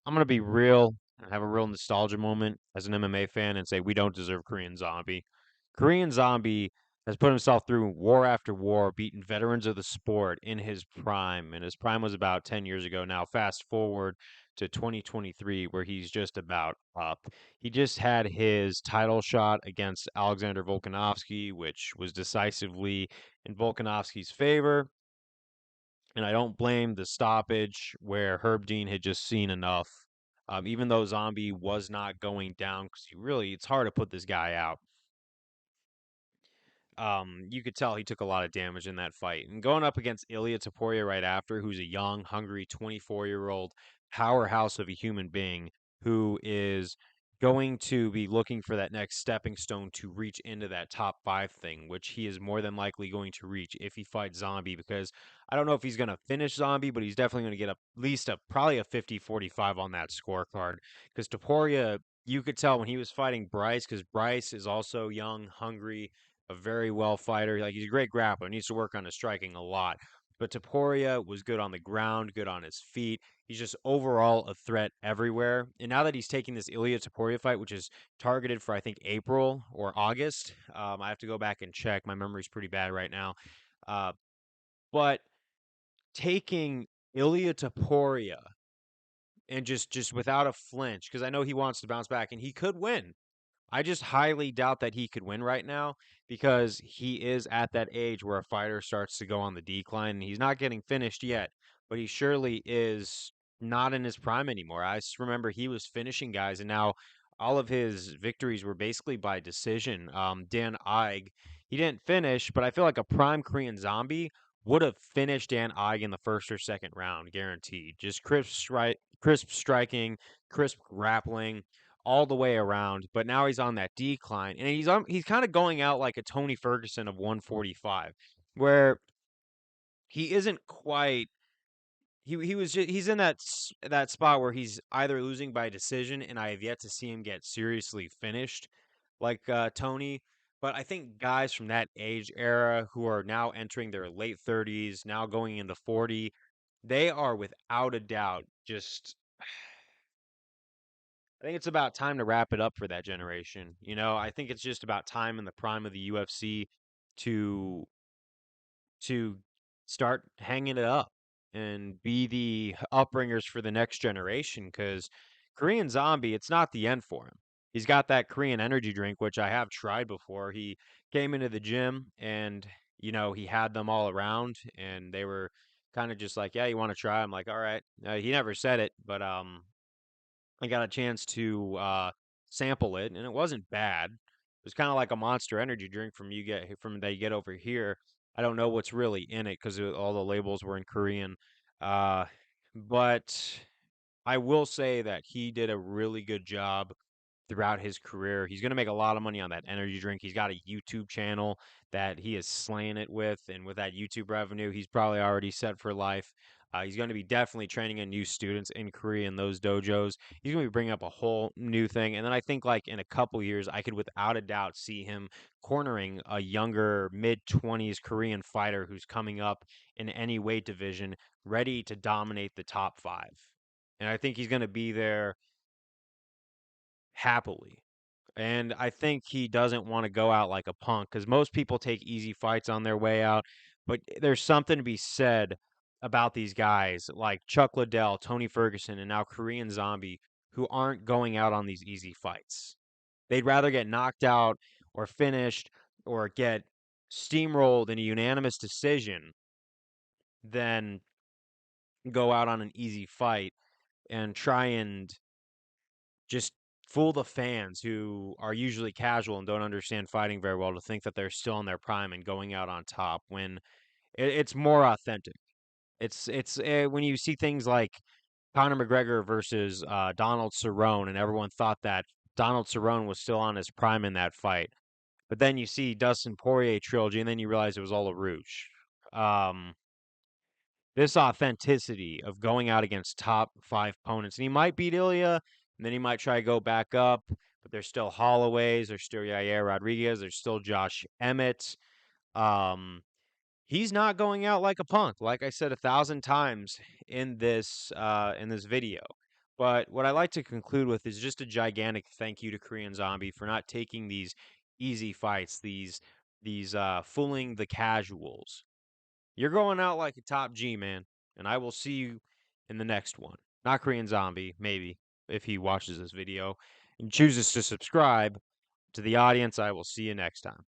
I'm gonna be real and have a real nostalgia moment as an MMA fan and say we don't deserve Korean Zombie. Korean Zombie has put himself through war after war, beaten veterans of the sport in his prime, and his prime was about 10 years ago. Now, fast forward to 2023, where he's just about up. He just had his title shot against Alexander Volkanovski, which was decisively in Volkanovski's favor. And I don't blame the stoppage where Herb Dean had just seen enough. Even though Zombie was not going down, because it's hard to put this guy out. You could tell he took a lot of damage in that fight. And going up against Ilya Taporia right after, who's a young, hungry 24-year-old powerhouse of a human being who is going to be looking for that next stepping stone to reach into that top five thing, which he is more than likely going to reach if he fights Zombie, because I don't know if he's going to finish Zombie, but he's definitely going to get at least probably a 50-45 on that scorecard. Because Taporia, you could tell when he was fighting Bryce, because Bryce is also young, hungry, a very well fighter. Like he's a great grappler. Needs to work on his striking a lot. But Taporia was good on the ground, good on his feet. He's just overall a threat everywhere. And now that he's taking this Ilya Taporia fight, which is targeted for I think April or August, I have to go back and check. My memory's pretty bad right now. Uh, but taking Ilya Taporia and just without a flinch, because I know he wants to bounce back and he could win. I just highly doubt that he could win right now because he is at that age where a fighter starts to go on the decline. And he's not getting finished yet, but he surely is not in his prime anymore. I just remember he was finishing guys, and now all of his victories were basically by decision. Dan Ige, he didn't finish, but I feel like a prime Korean Zombie would have finished Dan Ige in the first or second round, guaranteed. Just crisp striking, crisp grappling all the way around, but now he's on that decline, and he's kind of going out like a Tony Ferguson of 145, where he isn't quite. He's in that spot where he's either losing by decision, and I have yet to see him get seriously finished like Tony. But I think guys from that age era who are now entering their late 30s, now going into 40, they are without a doubt just I think it's about time to wrap it up for that generation. I think it's just about time in the prime of the UFC to to start hanging it up and be the upbringers for the next generation because Korean Zombie, it's not the end for him. He's got that Korean energy drink, which I have tried before. He came into the gym and, he had them all around and they were kind of just like, yeah, you want to try? I'm like, all right. He never said it, but I got a chance to sample it, and it wasn't bad. It was kind of like a Monster Energy drink from that you get over here. I don't know what's really in it because all the labels were in Korean, uh, but I will say that he did a really good job throughout his career. He's going to make a lot of money on that energy drink. He's got a YouTube channel that he is slaying it with, and with that YouTube revenue, he's probably already set for life. He's going to be definitely training in new students in Korea in those dojos. He's going to be bringing up a whole new thing, and then I think like in a couple years, I could without a doubt see him cornering a younger mid-20s Korean fighter who's coming up in any weight division, ready to dominate the top five. And I think he's going to be there happily. And I think he doesn't want to go out like a punk because most people take easy fights on their way out. But there's something to be said about these guys like Chuck Liddell, Tony Ferguson, and now Korean Zombie who aren't going out on these easy fights. They'd rather get knocked out or finished or get steamrolled in a unanimous decision than go out on an easy fight and try and just fool the fans who are usually casual and don't understand fighting very well to think that they're still in their prime and going out on top when it's more authentic. It's when you see things like Conor McGregor versus Donald Cerrone, and everyone thought that Donald Cerrone was still on his prime in that fight, but then you see Dustin Poirier trilogy, and then you realize it was all a rouge. Um, this authenticity of going out against top five opponents. And he might beat Ilya, and then he might try to go back up, but there's still Holloways, there's still Yair Rodriguez, there's still Josh Emmett. Um, he's not going out like a punk, like I said 1,000 times in this video. But what I like to conclude with is just a gigantic thank you to Korean Zombie for not taking these easy fights, these fooling the casuals. You're going out like a top G, man, and I will see you in the next one. Not Korean Zombie, maybe, if he watches this video and chooses to subscribe. To the audience, I will see you next time.